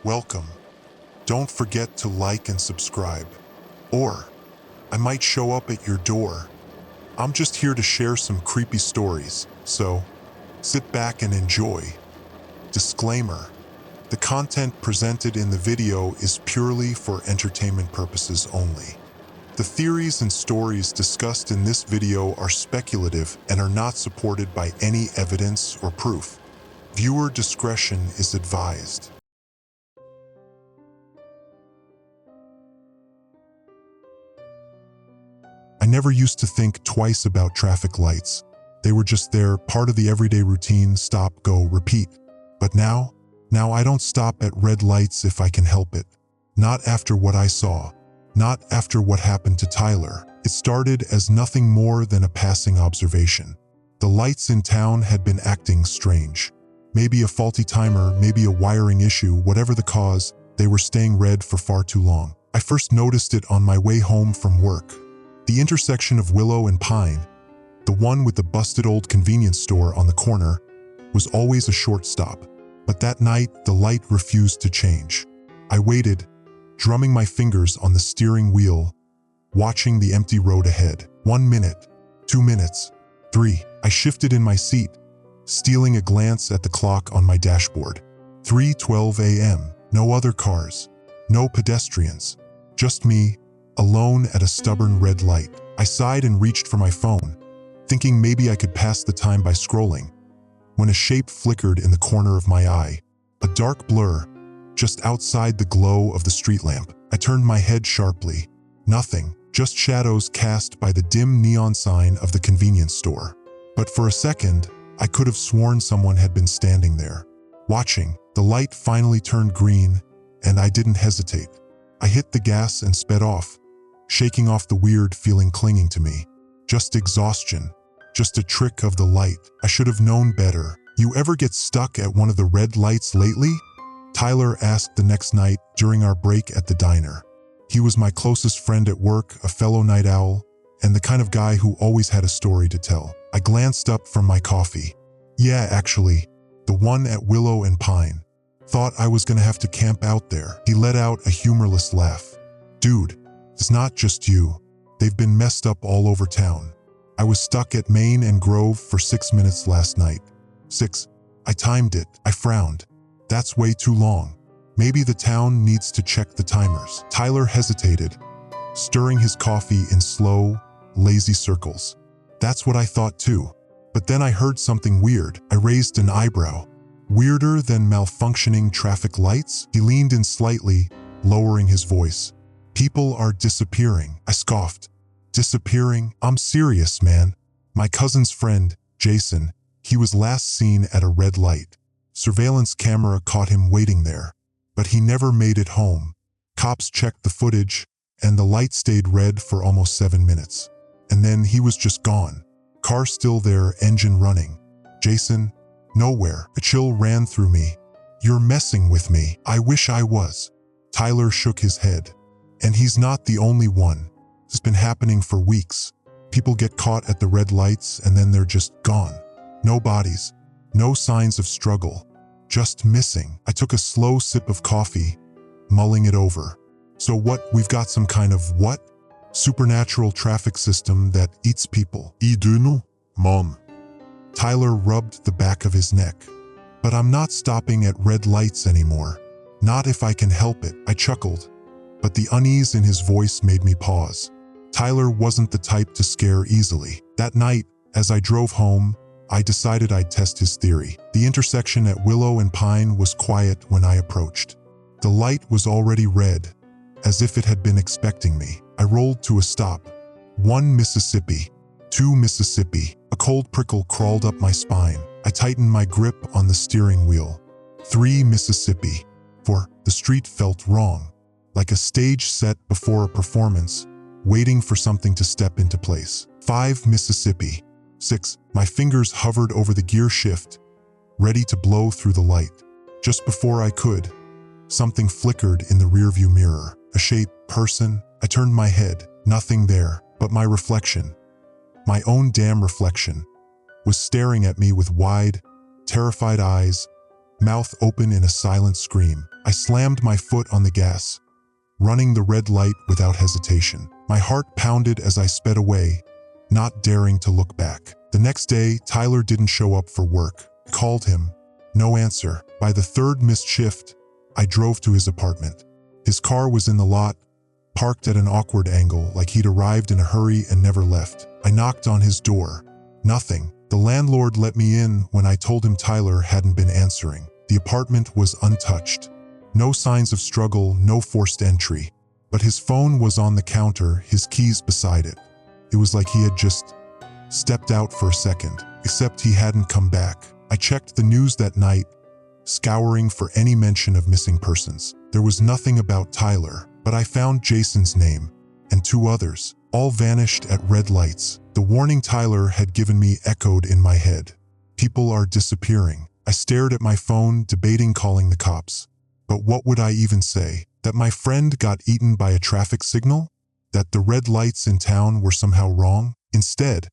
welcome. Don't forget to like and subscribe. Or, I might show up at your door. I'm just here to share some creepy stories, so sit back and enjoy. Disclaimer: the content presented in the video is purely for entertainment purposes only. The theories and stories discussed in this video are speculative and are not supported by any evidence or proof. Viewer discretion is advised. I never used to think twice about traffic lights. They were just there, part of the everyday routine, stop, go, repeat. But now I don't stop at red lights if I can help it. Not after what I saw. Not after what happened to Tyler. It started as nothing more than a passing observation. The lights in town had been acting strange. Maybe a faulty timer, maybe a wiring issue, whatever the cause, they were staying red for far too long. I first noticed it on my way home from work. The intersection of Willow and Pine, the one with the busted old convenience store on the corner, was always a short stop. But that night, the light refused to change. I waited, drumming my fingers on the steering wheel, watching the empty road ahead. 1 minute, 2 minutes, 3. I shifted in my seat, stealing a glance at the clock on my dashboard. 3:12 a.m. No other cars, no pedestrians, just me, alone at a stubborn red light. I sighed and reached for my phone, thinking maybe I could pass the time by scrolling, when a shape flickered in the corner of my eye. A dark blur, just outside the glow of the street lamp. I turned my head sharply. Nothing, just shadows cast by the dim neon sign of the convenience store. But for a second, I could have sworn someone had been standing there, watching. The light finally turned green, and I didn't hesitate. I hit the gas and sped off, shaking off the weird feeling clinging to me. Just exhaustion, just a trick of the light. I should have known better. You ever get stuck at one of the red lights lately? Tyler asked the next night during our break at the diner. He was my closest friend at work, a fellow night owl, and the kind of guy who always had a story to tell. I glanced up from my coffee. Yeah, actually, the one at Willow and Pine. Thought I was gonna have to camp out there. He let out a humorless laugh. Dude, it's not just you. They've been messed up all over town. I was stuck at Main and Grove for 6 minutes last night. 6. I timed it. I frowned. That's way too long. Maybe the town needs to check the timers. Tyler hesitated, stirring his coffee in slow, lazy circles. That's what I thought too. But then I heard something weird. I raised an eyebrow. Weirder than malfunctioning traffic lights? He leaned in slightly, lowering his voice. People are disappearing. I scoffed. Disappearing? I'm serious, man. My cousin's friend, Jason, he was last seen at a red light. Surveillance camera caught him waiting there, but he never made it home. Cops checked the footage, and the light stayed red for almost 7 minutes. And then he was just gone. Car still there, engine running. Jason, nowhere. A chill ran through me. You're messing with me. I wish I was. Tyler shook his head. And he's not the only one. It's been happening for weeks. People get caught at the red lights and then they're just gone. No bodies, no signs of struggle, just missing. I took a slow sip of coffee, mulling it over. So what, we've got some kind of what? Supernatural traffic system that eats people. I do know, Mom. Tyler rubbed the back of his neck. But I'm not stopping at red lights anymore. Not if I can help it. I chuckled, but the unease in his voice made me pause. Tyler wasn't the type to scare easily. That night, as I drove home, I decided I'd test his theory. The intersection at Willow and Pine was quiet when I approached. The light was already red, as if it had been expecting me. I rolled to a stop. 1 Mississippi, 2 Mississippi. A cold prickle crawled up my spine. I tightened my grip on the steering wheel. 3 Mississippi. 4. The street felt wrong, like a stage set before a performance, waiting for something to step into place. 5 Mississippi. 6. My fingers hovered over the gear shift, ready to blow through the light. Just before I could, something flickered in the rearview mirror. A shape, person. I turned my head. Nothing there, but my reflection. My own damn reflection was staring at me with wide, terrified eyes, mouth open in a silent scream. I slammed my foot on the gas, running the red light without hesitation. My heart pounded as I sped away, not daring to look back. The next day, Tyler didn't show up for work. I called him. No answer. By the third missed shift, I drove to his apartment. His car was in the lot, parked at an awkward angle, like he'd arrived in a hurry and never left. I knocked on his door. Nothing. The landlord let me in when I told him Tyler hadn't been answering. The apartment was untouched. No signs of struggle, no forced entry. But his phone was on the counter, his keys beside it. It was like he had just stepped out for a second, except he hadn't come back. I checked the news that night, scouring for any mention of missing persons. There was nothing about Tyler, but I found Jason's name and 2 others, all vanished at red lights. The warning Tyler had given me echoed in my head. People are disappearing. I stared at my phone, debating calling the cops. But what would I even say? That my friend got eaten by a traffic signal? That the red lights in town were somehow wrong? Instead,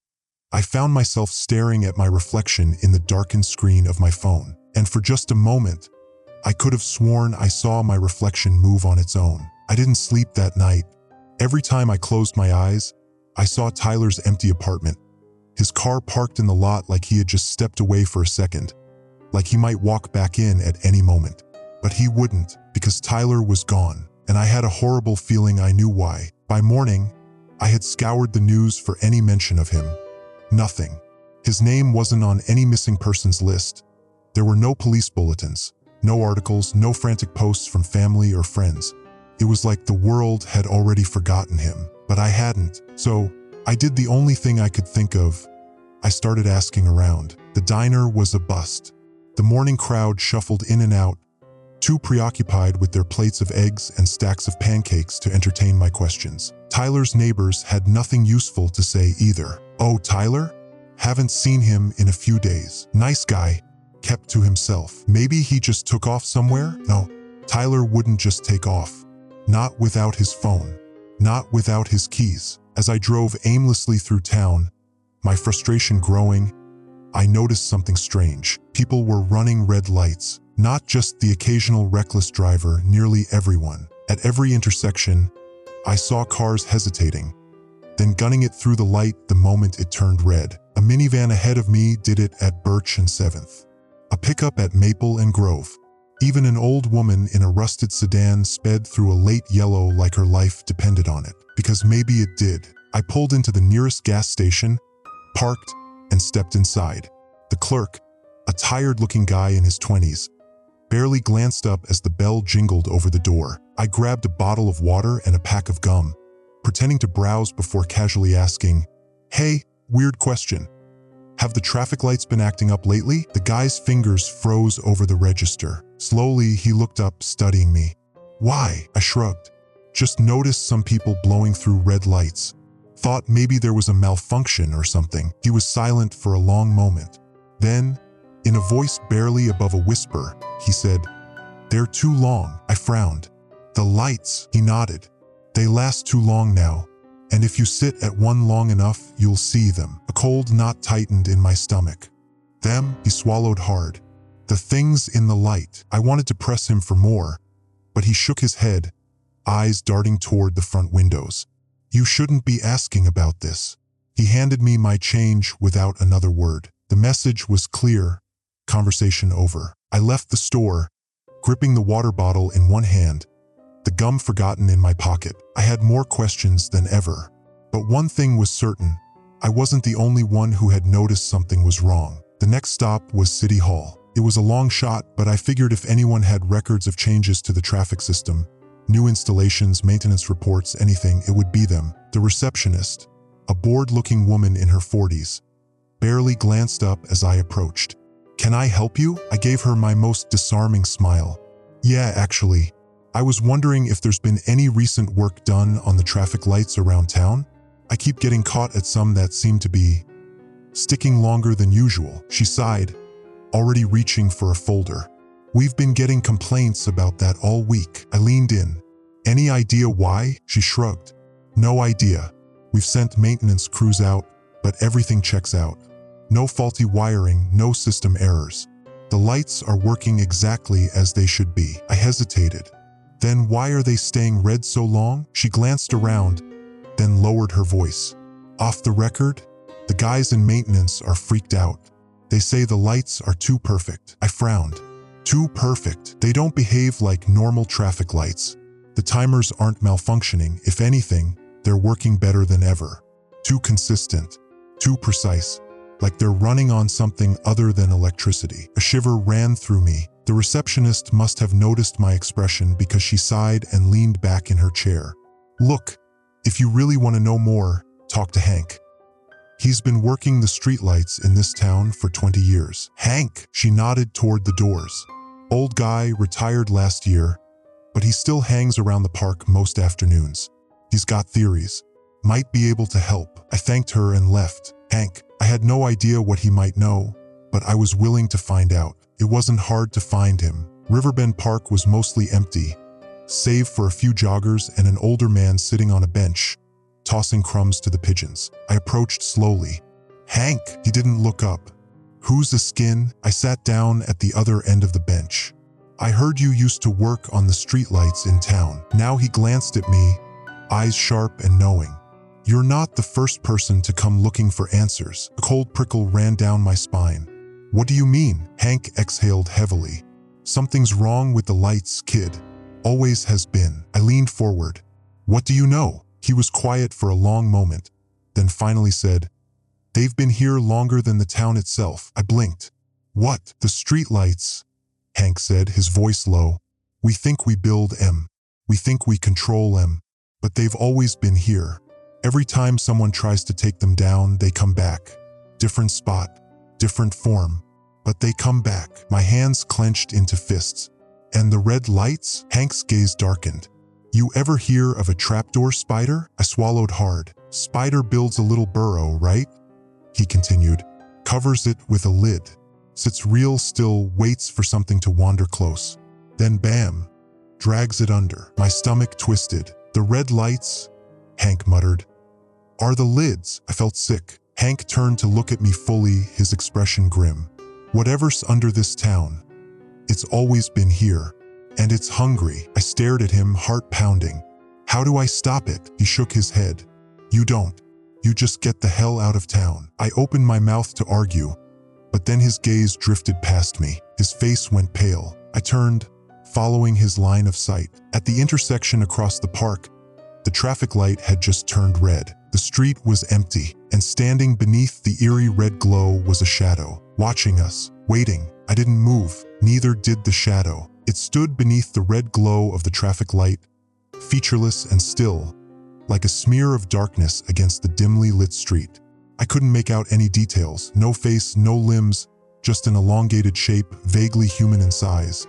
I found myself staring at my reflection in the darkened screen of my phone. And for just a moment, I could have sworn I saw my reflection move on its own. I didn't sleep that night. Every time I closed my eyes, I saw Tyler's empty apartment. His car parked in the lot like he had just stepped away for a second, like he might walk back in at any moment. But he wouldn't, because Tyler was gone, and I had a horrible feeling I knew why. By morning, I had scoured the news for any mention of him. Nothing. His name wasn't on any missing persons list. There were no police bulletins, no articles, no frantic posts from family or friends. It was like the world had already forgotten him, but I hadn't. So I did the only thing I could think of. I started asking around. The diner was a bust. The morning crowd shuffled in and out, too preoccupied with their plates of eggs and stacks of pancakes to entertain my questions. Tyler's neighbors had nothing useful to say either. "Oh, Tyler? Haven't seen him in a few days. Nice guy," kept to himself. Maybe he just took off somewhere? No, Tyler wouldn't just take off. Not without his phone. Not without his keys. As I drove aimlessly through town, my frustration growing, I noticed something strange. People were running red lights. Not just the occasional reckless driver, nearly everyone. At every intersection, I saw cars hesitating, then gunning it through the light the moment it turned red. A minivan ahead of me did it at Birch and 7th. A pickup at Maple and Grove. Even an old woman in a rusted sedan sped through a late yellow like her life depended on it. Because maybe it did. I pulled into the nearest gas station, parked, and stepped inside. The clerk, a tired-looking guy in his 20s, barely glanced up as the bell jingled over the door. I grabbed a bottle of water and a pack of gum, pretending to browse before casually asking, "Hey, weird question. Have the traffic lights been acting up lately?" The guy's fingers froze over the register. Slowly, he looked up, studying me. "Why?" I shrugged. "Just noticed some people blowing through red lights. Thought maybe there was a malfunction or something." He was silent for a long moment. Then, in a voice barely above a whisper, he said, "They're too long." I frowned. "The lights," he nodded. "They last too long now. And if you sit at one long enough, you'll see them." A cold knot tightened in my stomach. "Them?" He swallowed hard. "The things in the light." I wanted to press him for more, but he shook his head, eyes darting toward the front windows. "You shouldn't be asking about this." He handed me my change without another word. The message was clear. Conversation over. I left the store, gripping the water bottle in one hand, the gum forgotten in my pocket. I had more questions than ever. But one thing was certain. I wasn't the only one who had noticed something was wrong. The next stop was City Hall. It was a long shot, but I figured if anyone had records of changes to the traffic system, new installations, maintenance reports, anything, it would be them. The receptionist, a bored-looking woman in her 40s, barely glanced up as I approached. "Can I help you?" I gave her my most disarming smile. "Yeah, actually. I was wondering if there's been any recent work done on the traffic lights around town. I keep getting caught at some that seem to be sticking longer than usual." She sighed, already reaching for a folder. "We've been getting complaints about that all week." I leaned in. "Any idea why?" She shrugged. "No idea. We've sent maintenance crews out, but everything checks out. No faulty wiring, no system errors. The lights are working exactly as they should be. I hesitated. Then why are they staying red so long? She glanced around, then lowered her voice. Off the record, the guys in maintenance are freaked out. They say the lights are too perfect. I frowned. Too perfect. They don't behave like normal traffic lights. The timers aren't malfunctioning. If anything, they're working better than ever. Too consistent. Too precise. Like they're running on something other than electricity. A shiver ran through me. The receptionist must have noticed my expression because she sighed and leaned back in her chair. Look, if you really want to know more, talk to Hank. He's been working the streetlights in this town for 20 years. Hank, she nodded toward the doors. Old guy, retired last year, but he still hangs around the park most afternoons. He's got theories. Might be able to help. I thanked her and left. Hank, I had no idea what he might know, but I was willing to find out. It wasn't hard to find him. Riverbend Park was mostly empty, save for a few joggers and an older man sitting on a bench, tossing crumbs to the pigeons. I approached slowly. Hank, he didn't look up. Who's the skin? I sat down at the other end of the bench. I heard you used to work on the streetlights in town. Now he glanced at me, eyes sharp and knowing. You're not the first person to come looking for answers. A cold prickle ran down my spine. What do you mean? Hank exhaled heavily. Something's wrong with the lights, kid. Always has been. I leaned forward. What do you know? He was quiet for a long moment, then finally said, They've been here longer than the town itself. I blinked. What? The streetlights? Hank said, his voice low. We think we build them. We think we control them. But they've always been here. Every time someone tries to take them down, they come back. Different spot, different form, but they come back. My hands clenched into fists. And the red lights? Hank's gaze darkened. You ever hear of a trapdoor spider? I swallowed hard. Spider builds a little burrow, right? He continued. Covers it with a lid. Sits real still, waits for something to wander close. Then bam, drags it under. My stomach twisted. The red lights, Hank muttered, are the lids. I felt sick. Hank turned to look at me fully, his expression grim. Whatever's under this town, it's always been here. And it's hungry. I stared at him, heart pounding. How do I stop it? He shook his head. You don't. You just get the hell out of town. I opened my mouth to argue, but then his gaze drifted past me. His face went pale. I turned, following his line of sight. At the intersection across the park, the traffic light had just turned red. The street was empty, and standing beneath the eerie red glow was a shadow, watching us, waiting. I didn't move, neither did the shadow. It stood beneath the red glow of the traffic light, featureless and still, like a smear of darkness against the dimly lit street. I couldn't make out any details, no face, no limbs, just an elongated shape, vaguely human in size.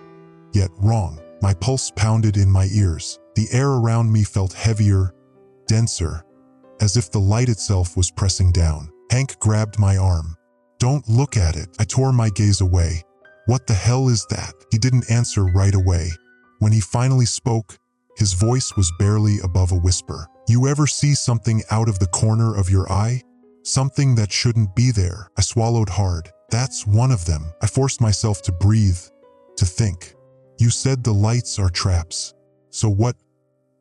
Yet wrong. My pulse pounded in my ears. The air around me felt heavier, denser, as if the light itself was pressing down. Hank grabbed my arm. Don't look at it. I tore my gaze away. What the hell is that? He didn't answer right away. When he finally spoke, his voice was barely above a whisper. You ever see something out of the corner of your eye? Something that shouldn't be there. I swallowed hard. That's one of them. I forced myself to breathe, to think. You said the lights are traps. So what?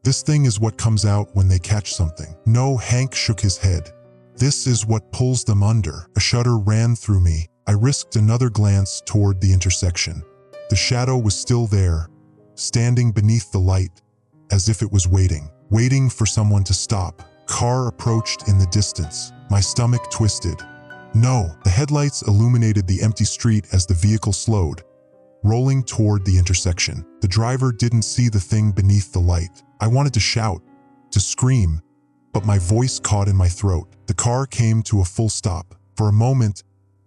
This thing is what comes out when they catch something. No, Hank shook his head. This is what pulls them under. A shudder ran through me. I risked another glance toward the intersection. The shadow was still there, standing beneath the light, as if it was waiting for someone to stop. Car approached in the distance. My stomach twisted. No, the headlights illuminated the empty street as the vehicle slowed, rolling toward the intersection. The driver didn't see the thing beneath the light. I wanted to shout, to scream, but my voice caught in my throat. The car came to a full stop. For a moment,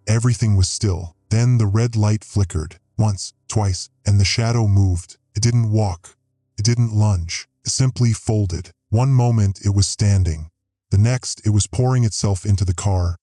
everything was still. Then the red light flickered, once, twice, and the shadow moved. It didn't walk. It didn't lunge. It simply folded. One moment it was standing. The next it was pouring itself into the car,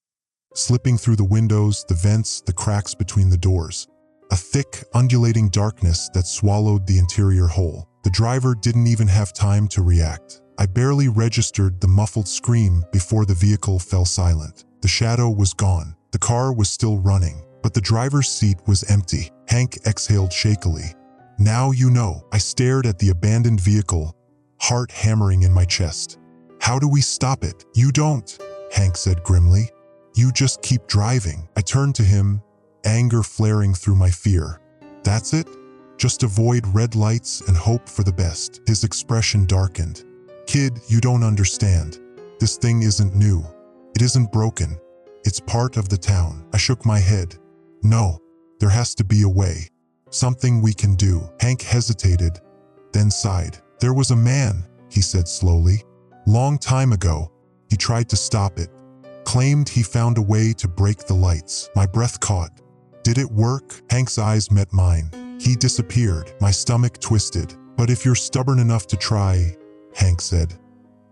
slipping through the windows, the vents, the cracks between the doors. A thick, undulating darkness that swallowed the interior whole. The driver didn't even have time to react. I barely registered the muffled scream before the vehicle fell silent. The shadow was gone. The car was still running, but the driver's seat was empty. Hank exhaled shakily. Now you know. I stared at the abandoned vehicle, heart hammering in my chest. How do we stop it? You don't, Hank said grimly. You just keep driving. I turned to him, anger flaring through my fear. That's it? Just avoid red lights and hope for the best. His expression darkened. Kid, you don't understand. This thing isn't new. It isn't broken. It's part of the town. I shook my head. No, there has to be a way. Something we can do. Hank hesitated, then sighed. There was a man, he said slowly. Long time ago, he tried to stop it. Claimed he found a way to break the lights. My breath caught. Did it work? Hank's eyes met mine. He disappeared. My stomach twisted. But if you're stubborn enough to try, Hank said,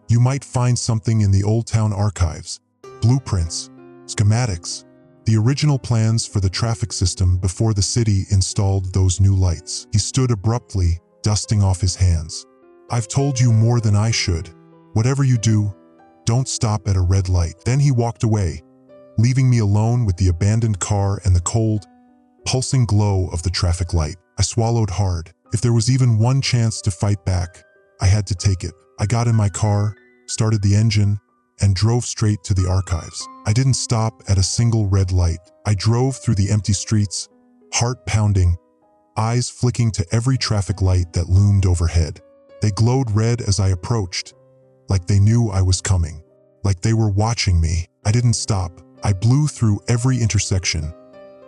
you might find something in the Old Town archives. Blueprints, schematics, the original plans for the traffic system before the city installed those new lights. He stood abruptly, dusting off his hands. I've told you more than I should. Whatever you do, don't stop at a red light. Then he walked away, leaving me alone with the abandoned car and the cold, pulsing glow of the traffic light. I swallowed hard. If there was even one chance to fight back, I had to take it. I got in my car, started the engine, and drove straight to the archives. I didn't stop at a single red light. I drove through the empty streets, heart pounding, eyes flicking to every traffic light that loomed overhead. They glowed red as I approached, like they knew I was coming, like they were watching me. I didn't stop. I blew through every intersection,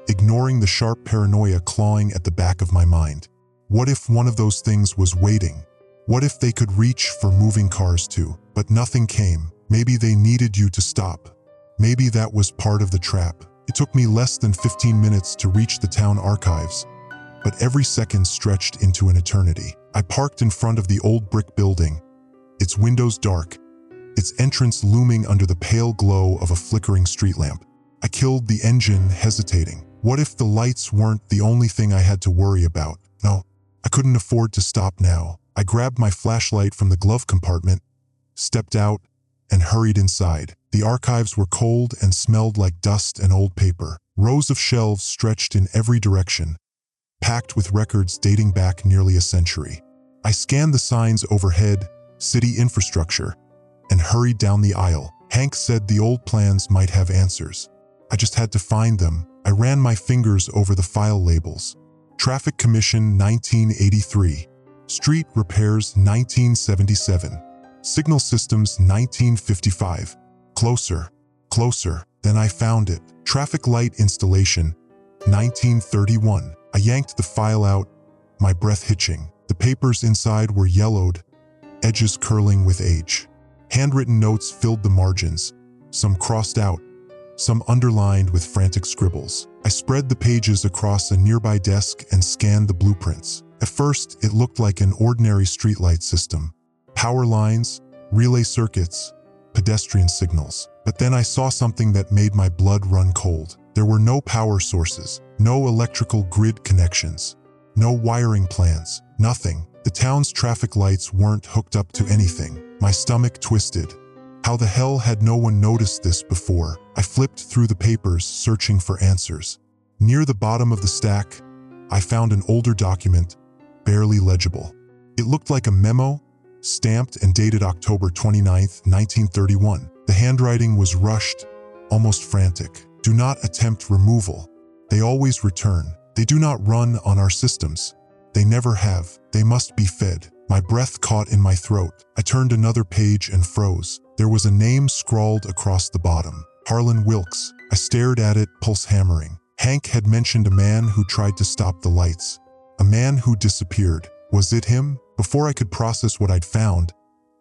ignoring the sharp paranoia clawing at the back of my mind. What if one of those things was waiting? What if they could reach for moving cars too? But nothing came. Maybe they needed you to stop. Maybe that was part of the trap. It took me less than 15 minutes to reach the town archives, but every second stretched into an eternity. I parked in front of the old brick building, its windows dark, its entrance looming under the pale glow of a flickering street lamp. I killed the engine, hesitating. What if the lights weren't the only thing I had to worry about? No, I couldn't afford to stop now. I grabbed my flashlight from the glove compartment, stepped out, and hurried inside. The archives were cold and smelled like dust and old paper. Rows of shelves stretched in every direction, packed with records dating back nearly a century. I scanned the signs overhead, city infrastructure, and hurried down the aisle. Hank said the old plans might have answers. I just had to find them. I ran my fingers over the file labels. Traffic Commission 1983. Street Repairs 1977. Signal Systems 1955. Closer, closer. Then I found it. Traffic Light Installation 1931. I yanked the file out, my breath hitching. The papers inside were yellowed, edges curling with age. Handwritten notes filled the margins, some crossed out, some underlined with frantic scribbles. I spread the pages across a nearby desk and scanned the blueprints. At first, it looked like an ordinary streetlight system. Power lines, relay circuits, pedestrian signals. But then I saw something that made my blood run cold. There were no power sources, no electrical grid connections, no wiring plans, nothing. The town's traffic lights weren't hooked up to anything. My stomach twisted. How the hell had no one noticed this before? I flipped through the papers, searching for answers. Near the bottom of the stack, I found an older document, barely legible. It looked like a memo, stamped and dated October 29, 1931. The handwriting was rushed, almost frantic. Do not attempt removal. They always return. They do not run on our systems. They never have. They must be fed. My breath caught in my throat. I turned another page and froze. There was a name scrawled across the bottom. Harlan Wilkes. I stared at it, pulse hammering. Hank had mentioned a man who tried to stop the lights. A man who disappeared. Was it him? Before I could process what I'd found,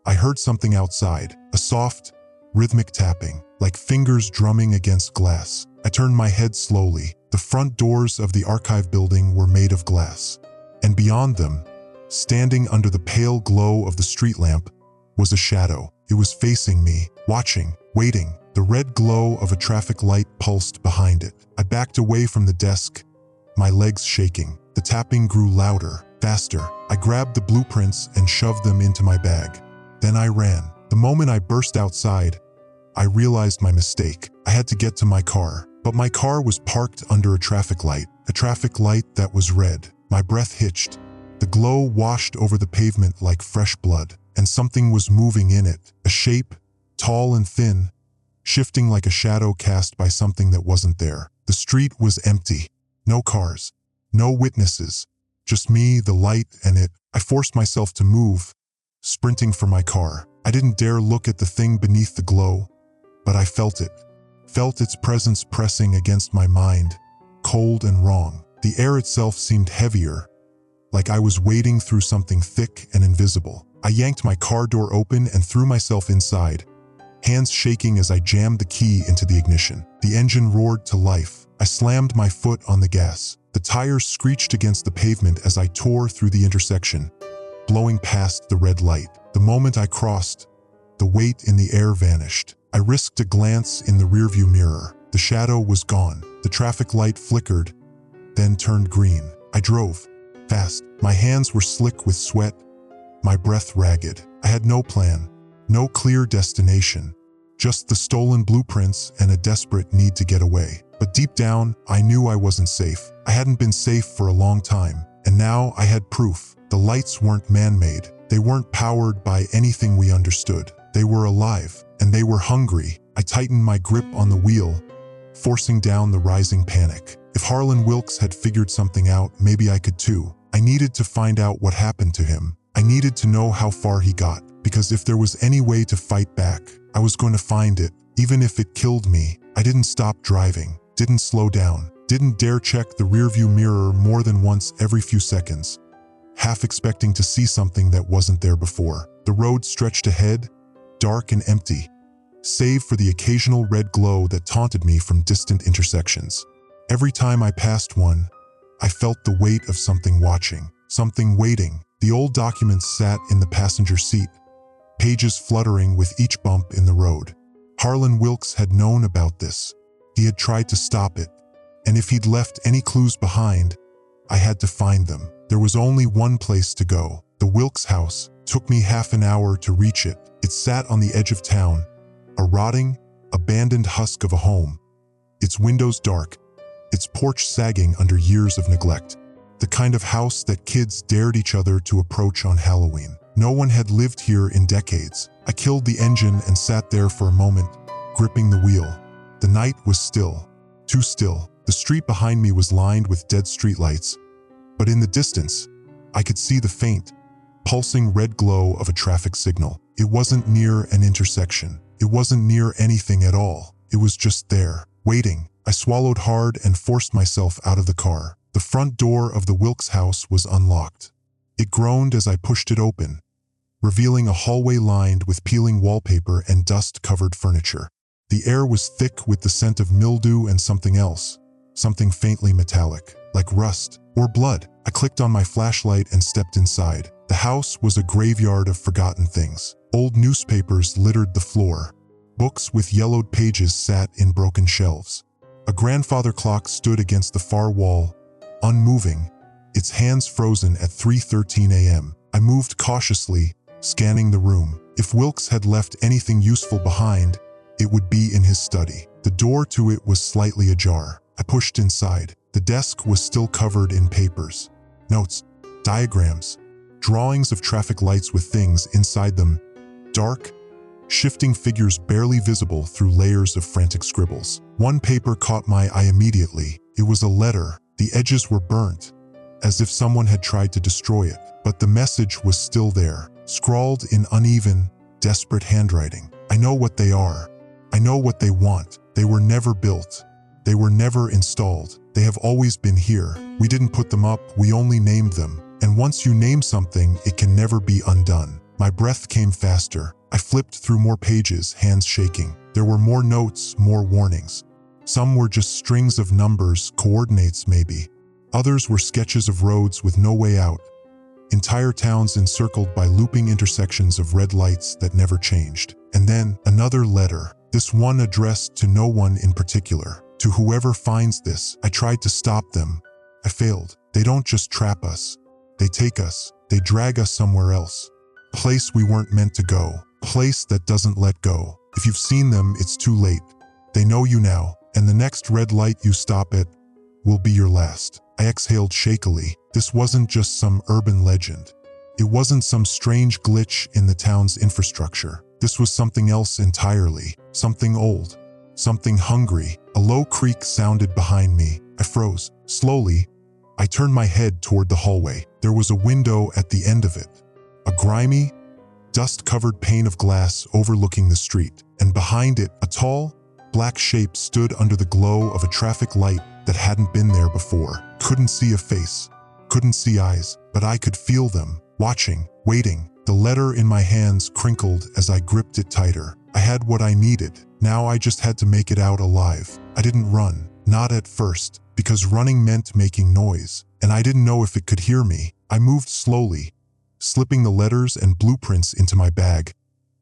I heard something outside. A soft, rhythmic tapping, like fingers drumming against glass. I turned my head slowly. The front doors of the archive building were made of glass. And beyond them, standing under the pale glow of the street lamp, was a shadow. It was facing me, watching, waiting. The red glow of a traffic light pulsed behind it. I backed away from the desk, my legs shaking. The tapping grew louder, faster. I grabbed the blueprints and shoved them into my bag. Then I ran. The moment I burst outside, I realized my mistake. I had to get to my car. But my car was parked under a traffic light that was red. My breath hitched. The glow washed over the pavement like fresh blood, and something was moving in it, a shape, tall and thin, shifting like a shadow cast by something that wasn't there. The street was empty. No cars, no witnesses, just me, the light, and it. I forced myself to move, sprinting for my car. I didn't dare look at the thing beneath the glow, but I felt it. Felt its presence pressing against my mind, cold and wrong. The air itself seemed heavier, like I was wading through something thick and invisible. I yanked my car door open and threw myself inside, hands shaking as I jammed the key into the ignition. The engine roared to life. I slammed my foot on the gas. The tires screeched against the pavement as I tore through the intersection, blowing past the red light. The moment I crossed, the weight in the air vanished. I risked a glance in the rearview mirror. The shadow was gone. The traffic light flickered, then turned green. I drove fast. My hands were slick with sweat, my breath ragged. I had no plan, no clear destination, just the stolen blueprints and a desperate need to get away. But deep down, I knew I wasn't safe. I hadn't been safe for a long time, and now I had proof. The lights weren't man-made. They weren't powered by anything we understood. They were alive, and they were hungry. I tightened my grip on the wheel, forcing down the rising panic. If Harlan Wilkes had figured something out, maybe I could too. I needed to find out what happened to him. I needed to know how far he got, because if there was any way to fight back, I was going to find it, even if it killed me. I didn't stop driving, didn't slow down, didn't dare check the rearview mirror more than once every few seconds, half expecting to see something that wasn't there before. The road stretched ahead, dark and empty, save for the occasional red glow that taunted me from distant intersections. Every time I passed one, I felt the weight of something watching, something waiting. The old documents sat in the passenger seat, pages fluttering with each bump in the road. Harlan Wilkes had known about this. He had tried to stop it, and if he'd left any clues behind, I had to find them. There was only one place to go. The Wilkes house. Took me half an hour to reach it. It sat on the edge of town, a rotting, abandoned husk of a home. Its windows dark, its porch sagging under years of neglect. The kind of house that kids dared each other to approach on Halloween. No one had lived here in decades. I killed the engine and sat there for a moment, gripping the wheel. The night was still, too still. The street behind me was lined with dead streetlights, but in the distance, I could see the faint, pulsing red glow of a traffic signal. It wasn't near an intersection. It wasn't near anything at all. It was just there, waiting. I swallowed hard and forced myself out of the car. The front door of the Wilkes house was unlocked. It groaned as I pushed it open, revealing a hallway lined with peeling wallpaper and dust-covered furniture. The air was thick with the scent of mildew and something else, something faintly metallic, like rust or blood. I clicked on my flashlight and stepped inside. The house was a graveyard of forgotten things. Old newspapers littered the floor. Books with yellowed pages sat in broken shelves. A grandfather clock stood against the far wall, unmoving, its hands frozen at 3:13 a.m. I moved cautiously, scanning the room. If Wilkes had left anything useful behind, it would be in his study. The door to it was slightly ajar. I pushed inside. The desk was still covered in papers, notes, diagrams, drawings of traffic lights with things inside them, dark, shifting figures barely visible through layers of frantic scribbles. One paper caught my eye immediately. It was a letter. The edges were burnt, as if someone had tried to destroy it, but the message was still there, scrawled in uneven, desperate handwriting. I know what they are. I know what they want. They were never built. They were never installed. They have always been here. We didn't put them up, we only named them. And once you name something, it can never be undone. My breath came faster. I flipped through more pages, hands shaking. There were more notes, more warnings. Some were just strings of numbers, coordinates maybe. Others were sketches of roads with no way out. Entire towns encircled by looping intersections of red lights that never changed. And then another letter. This one addressed to no one in particular. To whoever finds this. I tried to stop them. I failed. They don't just trap us. They take us. They drag us somewhere else. Place we weren't meant to go. Place that doesn't let go. If you've seen them, it's too late. They know you now, and the next red light you stop at will be your last. I exhaled shakily. This wasn't just some urban legend. It wasn't some strange glitch in the town's infrastructure. This was something else entirely. Something old. Something hungry. A low creak sounded behind me. I froze. Slowly, I turned my head toward the hallway. There was a window at the end of it. A grimy, dust-covered pane of glass overlooking the street. And behind it, a tall, black shape stood under the glow of a traffic light that hadn't been there before. Couldn't see a face. Couldn't see eyes. But I could feel them. Watching. Waiting. The letter in my hands crinkled as I gripped it tighter. I had what I needed. Now I just had to make it out alive. I didn't run. Not at first. Because running meant making noise. And I didn't know if it could hear me. I moved slowly, slipping the letters and blueprints into my bag,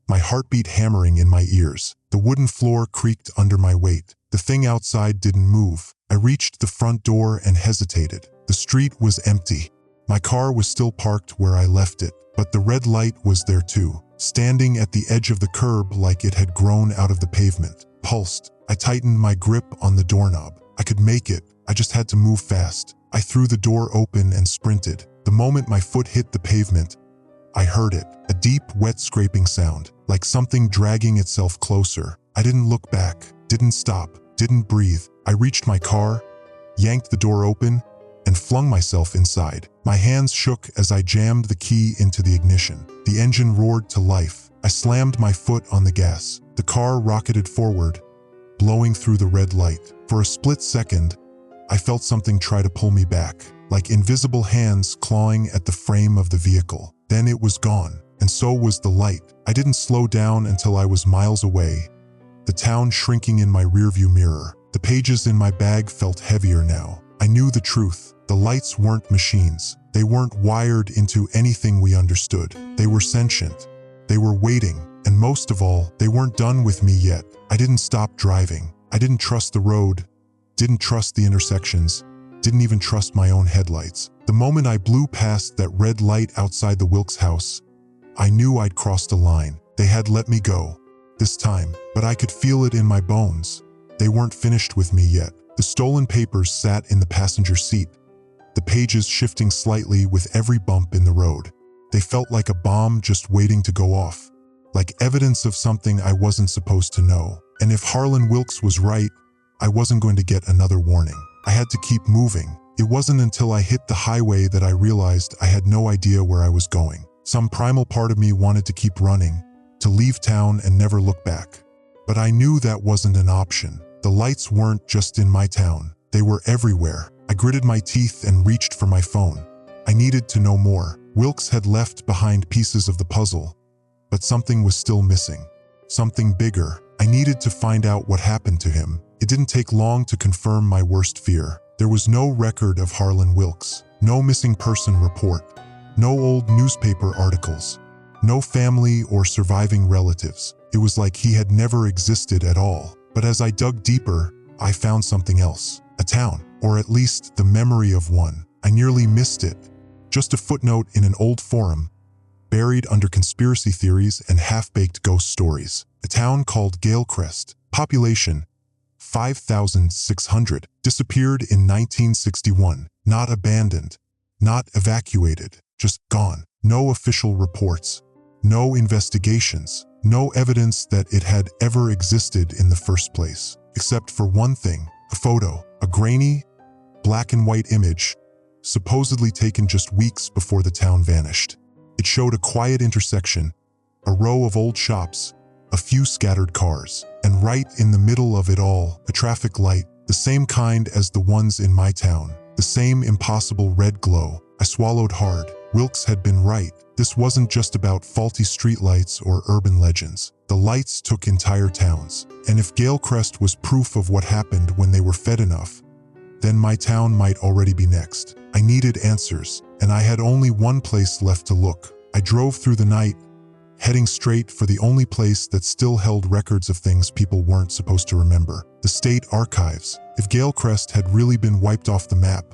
my heartbeat hammering in my ears. The wooden floor creaked under my weight. The thing outside didn't move. I reached the front door and hesitated. The street was empty. My car was still parked where I left it, but the red light was there too, standing at the edge of the curb like it had grown out of the pavement. Pulsed. I tightened my grip on the doorknob. I could make it. I just had to move fast. I threw the door open and sprinted. The moment my foot hit the pavement, I heard it. A deep, wet scraping sound, like something dragging itself closer. I didn't look back, didn't stop, didn't breathe. I reached my car, yanked the door open, and flung myself inside. My hands shook as I jammed the key into the ignition. The engine roared to life. I slammed my foot on the gas. The car rocketed forward, blowing through the red light. For a split second, I felt something try to pull me back, like invisible hands clawing at the frame of the vehicle. Then it was gone, and so was the light. I didn't slow down until I was miles away, the town shrinking in my rearview mirror. The pages in my bag felt heavier now. I knew the truth. The lights weren't machines. They weren't wired into anything we understood. They were sentient. They were waiting. And most of all, they weren't done with me yet. I didn't stop driving. I didn't trust the road, didn't trust the intersections, didn't even trust my own headlights. The moment I blew past that red light outside the Wilkes house, I knew I'd crossed a line. They had let me go, this time, but I could feel it in my bones. They weren't finished with me yet. The stolen papers sat in the passenger seat, the pages shifting slightly with every bump in the road. They felt like a bomb just waiting to go off, like evidence of something I wasn't supposed to know. And if Harlan Wilkes was right, I wasn't going to get another warning. I had to keep moving. It wasn't until I hit the highway that I realized I had no idea where I was going. Some primal part of me wanted to keep running, to leave town and never look back. But I knew that wasn't an option. The lights weren't just in my town. They were everywhere. I gritted my teeth and reached for my phone. I needed to know more. Wilkes had left behind pieces of the puzzle, but something was still missing. Something bigger. I needed to find out what happened to him. It didn't take long to confirm my worst fear. There was no record of Harlan Wilkes, no missing person report, no old newspaper articles, no family or surviving relatives. It was like he had never existed at all. But as I dug deeper, I found something else. A town, or at least the memory of one. I nearly missed it. Just a footnote in an old forum, buried under conspiracy theories and half-baked ghost stories. A town called Galecrest, population 5,600, disappeared in 1961. Not abandoned, not evacuated, just gone. No official reports, no investigations, no evidence that it had ever existed in the first place. Except for one thing, a photo, a grainy, black and white image, supposedly taken just weeks before the town vanished. It showed a quiet intersection, a row of old shops, a few scattered cars, and right in the middle of it all, a traffic light, the same kind as the ones in my town, the same impossible red glow. I swallowed hard. Wilkes had been right. This wasn't just about faulty streetlights or urban legends. The lights took entire towns. And if Galecrest was proof of what happened when they were fed enough, then my town might already be next. I needed answers, and I had only one place left to look. I drove through the night, heading straight for the only place that still held records of things people weren't supposed to remember. The state archives. If Galecrest had really been wiped off the map,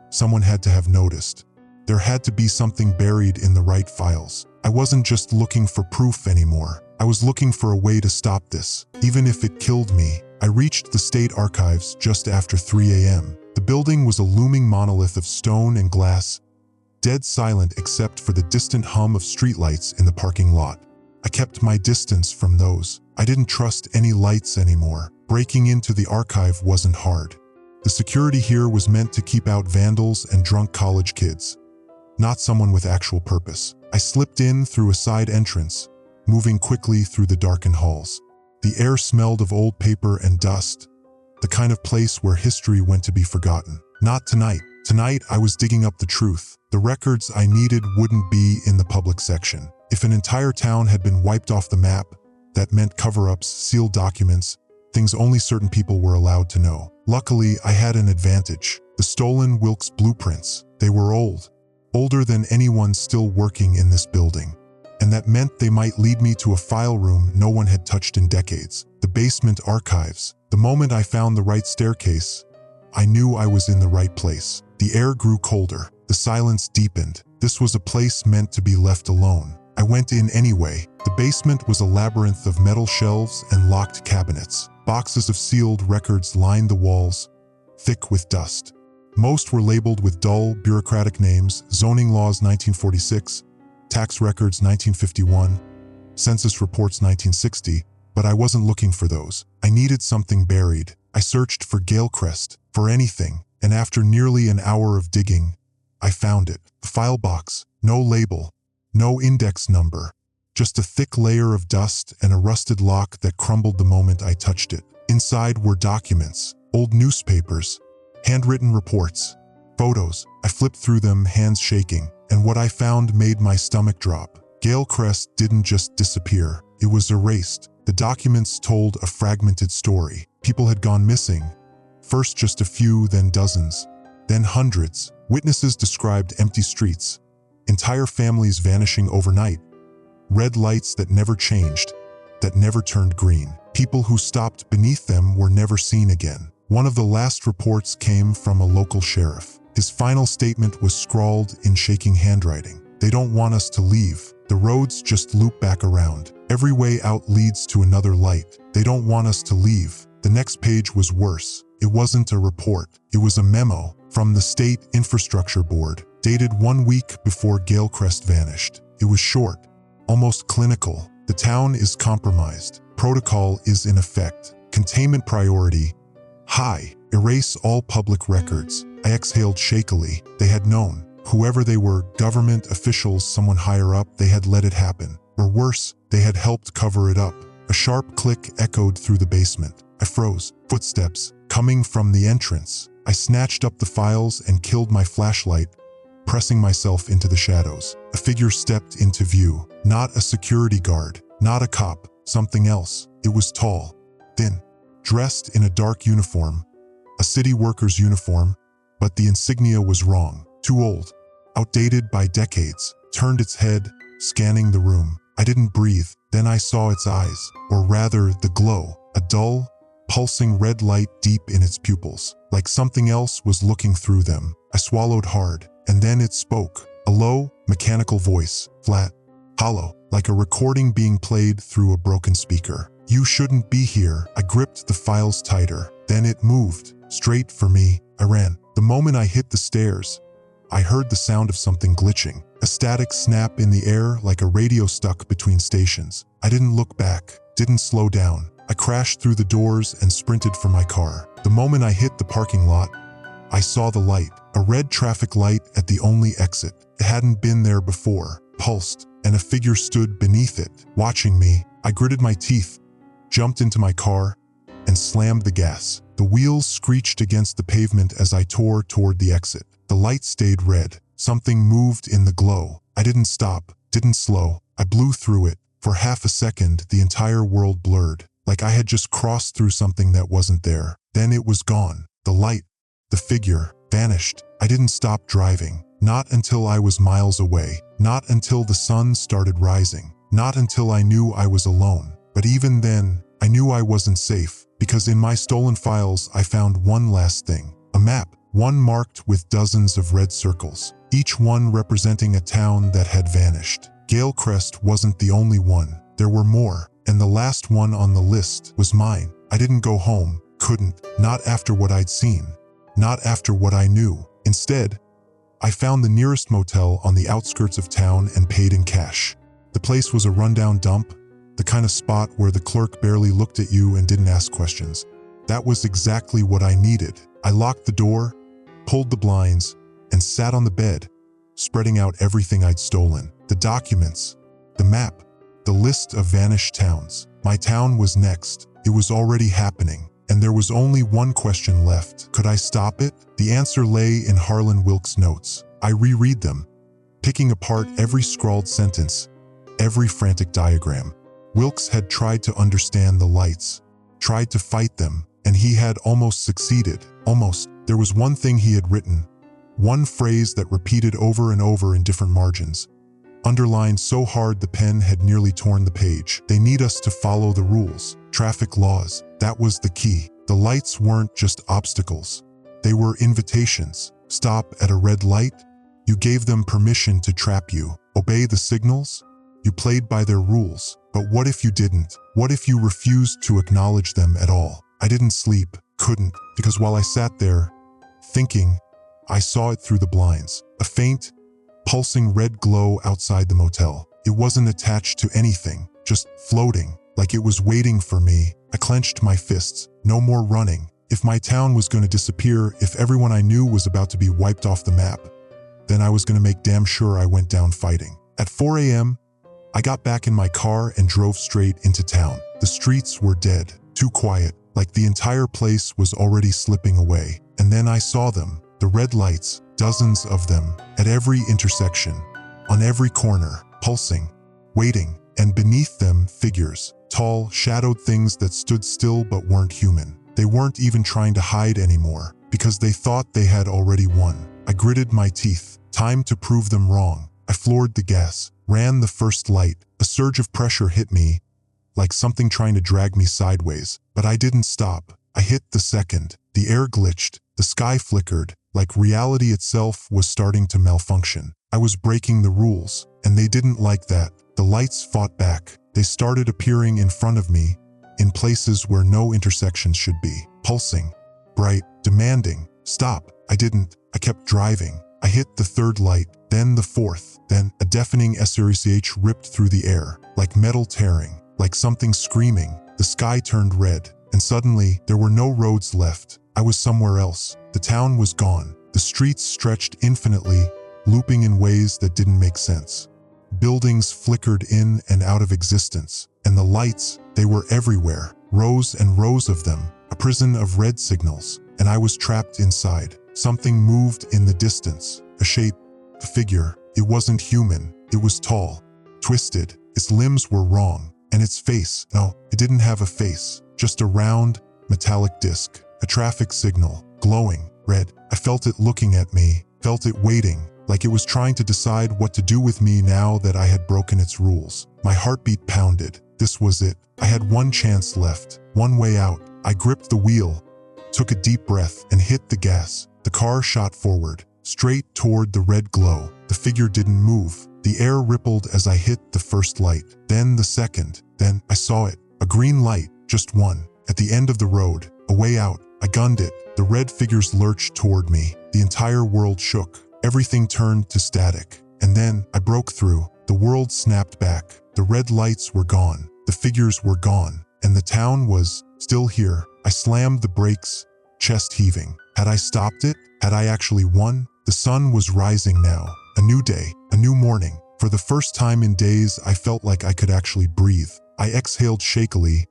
someone had to have noticed. There had to be something buried in the right files. I wasn't just looking for proof anymore. I was looking for a way to stop this. Even if it killed me, I reached the state archives just after 3 a.m. The building was a looming monolith of stone and glass, dead silent except for the distant hum of streetlights in the parking lot. I kept my distance from those. I didn't trust any lights anymore. Breaking into the archive wasn't hard. The security here was meant to keep out vandals and drunk college kids, not someone with actual purpose. I slipped in through a side entrance, moving quickly through the darkened halls. The air smelled of old paper and dust, the kind of place where history went to be forgotten. Not tonight. Tonight, I was digging up the truth. The records I needed wouldn't be in the public section. If an entire town had been wiped off the map, that meant cover-ups, sealed documents, things only certain people were allowed to know. Luckily, I had an advantage. The stolen Wilkes blueprints. They were old, older than anyone still working in this building. And that meant they might lead me to a file room no one had touched in decades. The basement archives. The moment I found the right staircase, I knew I was in the right place. The air grew colder. The silence deepened. This was a place meant to be left alone. I went in anyway. The basement was a labyrinth of metal shelves and locked cabinets. Boxes of sealed records lined the walls, thick with dust. Most were labeled with dull, bureaucratic names: zoning laws 1946, tax records 1951, census reports 1960, but I wasn't looking for those. I needed something buried. I searched for Galecrest, for anything, and after nearly an hour of digging, I found it. A file box, no label, no index number, just a thick layer of dust and a rusted lock that crumbled the moment I touched it. Inside were documents, old newspapers, handwritten reports, photos. I flipped through them, hands shaking, and what I found made my stomach drop. Galecrest didn't just disappear, it was erased. The documents told a fragmented story. People had gone missing, first just a few, then dozens, then hundreds. Witnesses described empty streets, entire families vanishing overnight, red lights that never changed, that never turned green. People who stopped beneath them were never seen again. One of the last reports came from a local sheriff. His final statement was scrawled in shaking handwriting. "They don't want us to leave. The roads just loop back around. Every way out leads to another light. They don't want us to leave." The next page was worse. It wasn't a report. It was a memo from the State Infrastructure Board, dated 1 week before Galecrest vanished. It was short, almost clinical. "The town is compromised. Protocol is in effect. Containment priority high. Erase all public records." I exhaled shakily. They had known. Whoever they were, government officials, someone higher up, they had let it happen. Or worse, they had helped cover it up. A sharp click echoed through the basement. I froze. Footsteps coming from the entrance. I snatched up the files and killed my flashlight, pressing myself into the shadows. A figure stepped into view. Not a security guard, not a cop, something else. It was tall, thin, dressed in a dark uniform, a city worker's uniform, but the insignia was wrong. Too old, outdated by decades. Turned its head, scanning the room. I didn't breathe. Then I saw its eyes, or rather the glow, a dull, pulsing red light deep in its pupils, like something else was looking through them. I swallowed hard, and then it spoke. A low, mechanical voice, flat, hollow, like a recording being played through a broken speaker. "You shouldn't be here." I gripped the files tighter. Then it moved, straight for me. I ran. The moment I hit the stairs, I heard the sound of something glitching, a static snap in the air like a radio stuck between stations. I didn't look back, didn't slow down. I crashed through the doors and sprinted for my car. The moment I hit the parking lot, I saw the light, a red traffic light at the only exit. It hadn't been there before, pulsed, and a figure stood beneath it, watching me. I gritted my teeth, jumped into my car, and slammed the gas. The wheels screeched against the pavement as I tore toward the exit. The light stayed red. Something moved in the glow. I didn't stop, didn't slow. I blew through it. For half a second, the entire world blurred, like I had just crossed through something that wasn't there. Then it was gone. The light, the figure, vanished. I didn't stop driving. Not until I was miles away. Not until the sun started rising. Not until I knew I was alone. But even then, I knew I wasn't safe, because in my stolen files I found one last thing. A map, one marked with dozens of red circles, each one representing a town that had vanished. Galecrest wasn't the only one. There were more, and the last one on the list was mine. I didn't go home, couldn't, not after what I'd seen, not after what I knew. Instead, I found the nearest motel on the outskirts of town and paid in cash. The place was a rundown dump, the kind of spot where the clerk barely looked at you and didn't ask questions. That was exactly what I needed. I locked the door, pulled the blinds, and sat on the bed, spreading out everything I'd stolen. The documents, the map, the list of vanished towns. My town was next. It was already happening, and there was only one question left. Could I stop it? The answer lay in Harlan Wilkes' notes. I reread them, picking apart every scrawled sentence, every frantic diagram. Wilkes had tried to understand the lights, tried to fight them, and he had almost succeeded. Almost. There was one thing he had written, one phrase that repeated over and over in different margins, underlined so hard the pen had nearly torn the page. They need us to follow the rules, traffic laws. That was the key. The lights weren't just obstacles. They were invitations. Stop at a red light? You gave them permission to trap you. Obey the signals? You played by their rules. But what if you didn't? What if you refused to acknowledge them at all? I didn't sleep, couldn't, because while I sat there, thinking, I saw it through the blinds. A faint, pulsing red glow outside the motel. It wasn't attached to anything, just floating, like it was waiting for me. I clenched my fists. No more running. If my town was going to disappear, if everyone I knew was about to be wiped off the map, then I was going to make damn sure I went down fighting. At 4 a.m., I got back in my car and drove straight into town. The streets were dead, too quiet, like the entire place was already slipping away. And then I saw them, the red lights, dozens of them, at every intersection, on every corner, pulsing, waiting, and beneath them figures, tall, shadowed things that stood still but weren't human. They weren't even trying to hide anymore, because they thought they had already won. I gritted my teeth. Time to prove them wrong. I floored the gas, ran the first light. A surge of pressure hit me, like something trying to drag me sideways. But I didn't stop. I hit the second. The air glitched. The sky flickered, like reality itself was starting to malfunction. I was breaking the rules, and they didn't like that. The lights fought back. They started appearing in front of me, in places where no intersections should be. Pulsing, bright, demanding. Stop. I didn't. I kept driving. I hit the third light, then the fourth, then a deafening SRCH ripped through the air, like metal tearing, like something screaming. The sky turned red, and suddenly there were no roads left. I was somewhere else. The town was gone. The streets stretched infinitely, looping in ways that didn't make sense. Buildings flickered in and out of existence, and the lights, they were everywhere, rows and rows of them, a prison of red signals, and I was trapped inside. Something moved in the distance, a shape, a figure. It wasn't human. It was tall, twisted. Its limbs were wrong, and its face, no, it didn't have a face, just a round, metallic disc, a traffic signal, glowing, red. I felt it looking at me, felt it waiting, like it was trying to decide what to do with me now that I had broken its rules. My heartbeat pounded. This was it. I had one chance left, one way out. I gripped the wheel, took a deep breath, and hit the gas. The car shot forward, straight toward the red glow. The figure didn't move. The air rippled as I hit the first light, then the second. Then I saw it. A green light, just one. At the end of the road, a way out. I gunned it. The red figures lurched toward me. The entire world shook. Everything turned to static. And then I broke through. The world snapped back. The red lights were gone. The figures were gone. And the town was still here. I slammed the brakes, chest heaving. Had I stopped it? Had I actually won? The sun was rising now. A new day, a new morning. For the first time in days, I felt like I could actually breathe. I exhaled shakily,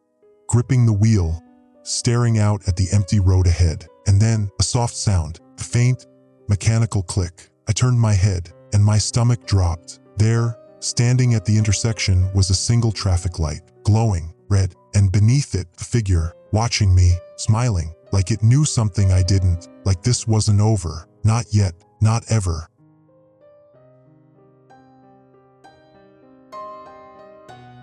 gripping the wheel, staring out at the empty road ahead. And then, a soft sound, a faint, mechanical click. I turned my head, and my stomach dropped. There, standing at the intersection, was a single traffic light, glowing, red, and beneath it, a figure, watching me, smiling, like it knew something I didn't, like this wasn't over. Not yet, not ever.